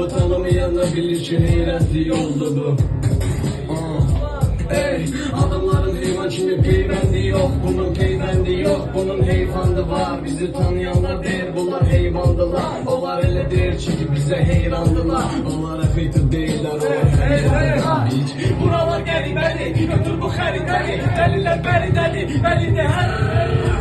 Yolu tanımayan da bilir ki heyrətli yoldu bu. Ey, adamların heyvan kimi peyvendi yok, bunun peyvendi yok, bunun heyvandı var. Bizi tanıyanlar der, bunlar heyvandılar. Onlar elə der çünkü bize heyrandılar. Onlara xeytir deyirlər, o hiç. Buralar qəribədir, götür bu xəritəni. Dəlilər bəridədir, bəlidir hər.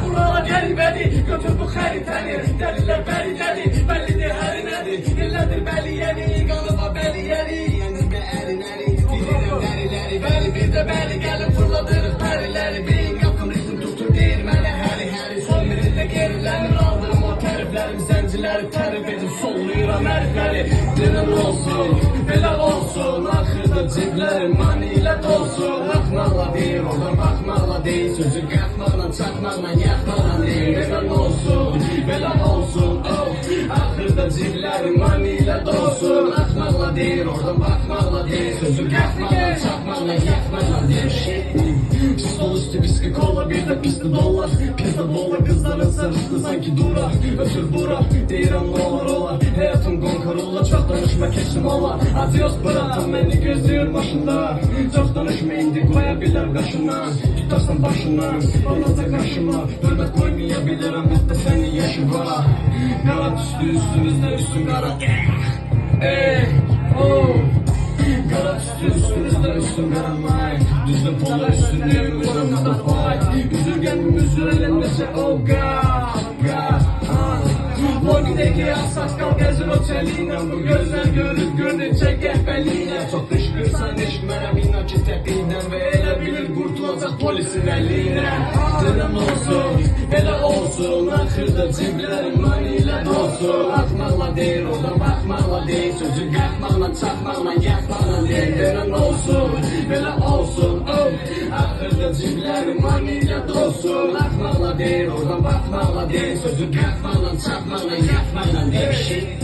Buralar qəribədir, götür bu xəritəni. Dəlilər bəridədir, bəlidir hər nədir. Illədir bəliyəni, qanıma bəliyəni. Yəni bə ərinəri, bilirəm dəriləri. Bəli bir də bəli gəlib fırladırıq pəriləri. Beyin yaxın ritim tutur deyir mənə həri həri. Son birində gerilənir aldırım o təriflərim. Zənciləri tərif edib sollayıram hərfləri. Dinən olsun, belə olsun. Axırda ciblərim mani ilə dolsun. Axmaqla deyir, oradan baxmaqla deyir. Sözü qatmaqla, çatmaqla, yaxmaqla deyir. Dinən olsun, belə olsun. Axırda ciblərim mani ilə dolsun. Axmaqla deyir, oradan baxmaqla deyir. Sözü qatmaqla, çatmaqla, yaxmaqla deyir. Stol üstü viski kola, bir de pisli dolar. Pizza dolar, kızların sarıştı sanki dura. Ötür bura, deyirəm ne olur olar. Hayatım gonkarolla, çok danışma kesim olar. Adios bırakın beni gözlüyür başında. Çok danışma indi koyabilir kaşına. Tutarsan başına, balaca kaşıma. Hürmet koymayabilirim, hatta senin yaşı var. Kara üstü üstünüzde üstün kara. Ey, oh. Kara üstü üstünüzde üstün karamayın. Düzgün polar üstünlüğüm üstümüzde fight. Üzülgenim üzülelenmese oh God, God. Logideki asas kal gezir o çeliğine. Bu gözler görür gördükçe gehbeliğine. Çok dışkırsan eşmerem inan ki tepiden. Ve ele bilir kurtulacak polisin eline. Dinam olsun, hele olsun. Axırda ciblərim maniyle dolsun. Atmaqla deyir, oradan baxmaqla deyir. Sözü qatmaqla, çatmaqla, yaxmaqla deyir. Dinam olsun, hele olsun. Axırda ciblərim maniyle dolsun. Atmaqla deyir, oradan baxmaqla deyir. Sözü qatmaqla, çatmaqla, yaxmaqla deyir.